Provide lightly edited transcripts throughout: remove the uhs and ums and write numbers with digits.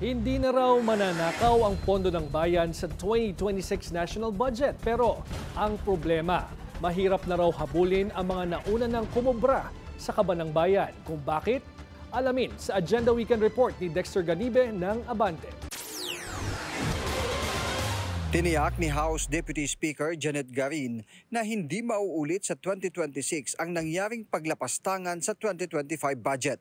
Hindi na raw mananakaw ang pondo ng bayan sa 2026 national budget. Pero ang problema, mahirap na raw habulin ang mga nauna ng kumobra sa kaban ng bayan. Kung bakit? Alamin sa Agenda Weekend Report ni Dexter Ganibe ng Abante. Tiniyak ni House Deputy Speaker Janet Garin na hindi mauulit sa 2026 ang nangyaring paglapastangan sa 2025 budget.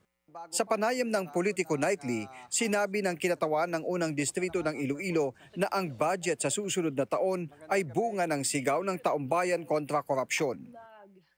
Sa panayam ng Politico Nightly, sinabi ng kinatawan ng unang distrito ng Iloilo na ang budget sa susunod na taon ay bunga ng sigaw ng taumbayan kontra korupsyon.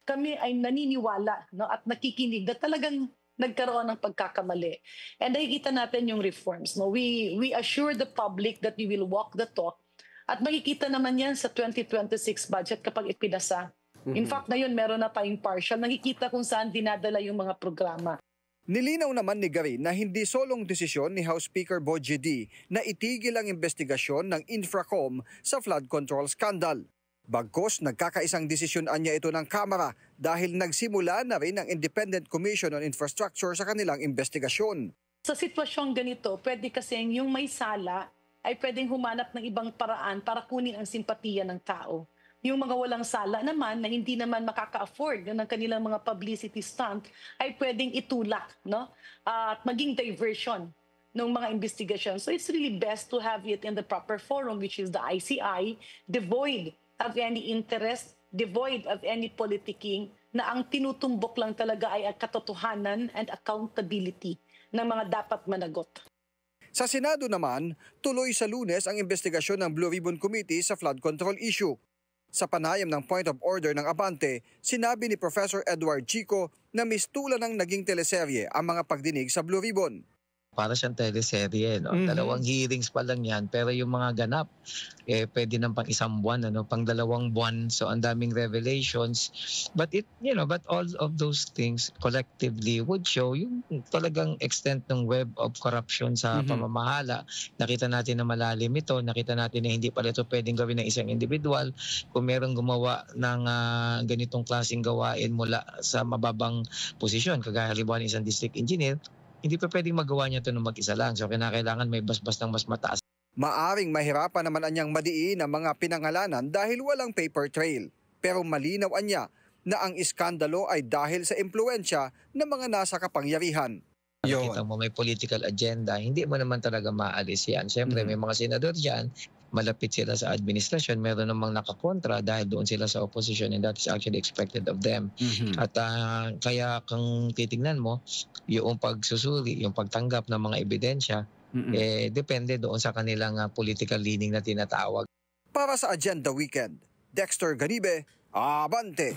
Kami ay naniniwala, no, at nakikinig na talagang nagkaroon ng pagkakamali. And nakikita natin yung reforms. No? We assure the public that we will walk the talk. At makikita naman yan sa 2026 budget kapag ipinasa. In fact, ngayon meron na tayong partial. Nakikita kung saan dinadala yung mga programa. Nilinaw naman ni Garin na hindi solong desisyon ni House Speaker Bogie D na itigil ang investigasyon ng Infracom sa flood control scandal. Bagkus, nagkakaisang desisyon niya ito ng Kamara dahil nagsimula na rin ang Independent Commission on Infrastructure sa kanilang investigasyon. Sa sitwasyong ganito, pwede kasing yung may sala ay pwedeng humanap ng ibang paraan para kunin ang simpatiya ng tao. Yung mga walang sala naman na hindi naman makaka-afford ng kanilang mga publicity stunt ay pwedeng itulak, no? At maging diversion ng mga investigasyon. So it's really best to have it in the proper forum, which is the ICI, devoid of any interest, devoid of any politicking, na ang tinutumbok lang talaga ay ang katotohanan and accountability ng mga dapat managot. Sa Senado naman, tuloy sa Lunes ang investigasyon ng Blue Ribbon Committee sa flood control issue. Sa panayam ng point of order ng Abante, sinabi ni Professor Edward Chico na mistulan ng naging teleserye ang mga pagdinig sa Blue Ribbon. Para siyang teleserye, no? Dalawang hearings pa lang yan, pero yung mga ganap, pwede nang pang isang buwan, pang 2 buwan. So ang daming revelations. But but all of those things collectively would show yung talagang extent ng web of corruption sa pamamahala. Nakita natin na malalim ito, nakita natin na hindi pala ito pwedeng gawin ng isang individual. Kung merong gumawa ng ganitong klaseng gawain mula sa mababang posisyon, kagaya halimbawa ng isang district engineer, hindi pa pwedeng magawa niya ito ng mag-isa lang. So kinakailangan may basbas ng mas mataas. Maaring mahirapan naman anyang madiin ang mga pinangalanan dahil walang paper trail. Pero malinaw anya na ang iskandalo ay dahil sa impluwensya ng mga nasa kapangyarihan. Nakita mo may political agenda, hindi mo naman talaga maalis yan. Siyempre may mga senador dyan, malapit sila sa administrasyon, meron namang nakakontra dahil doon sila sa opposition, and that is actually expected of them. At kaya kung titignan mo, yung pagsusuri, yung pagtanggap ng mga ebidensya, depende doon sa kanilang political leaning na tinatawag. Para sa Agenda Weekend, Dexter Ganibe, Abante.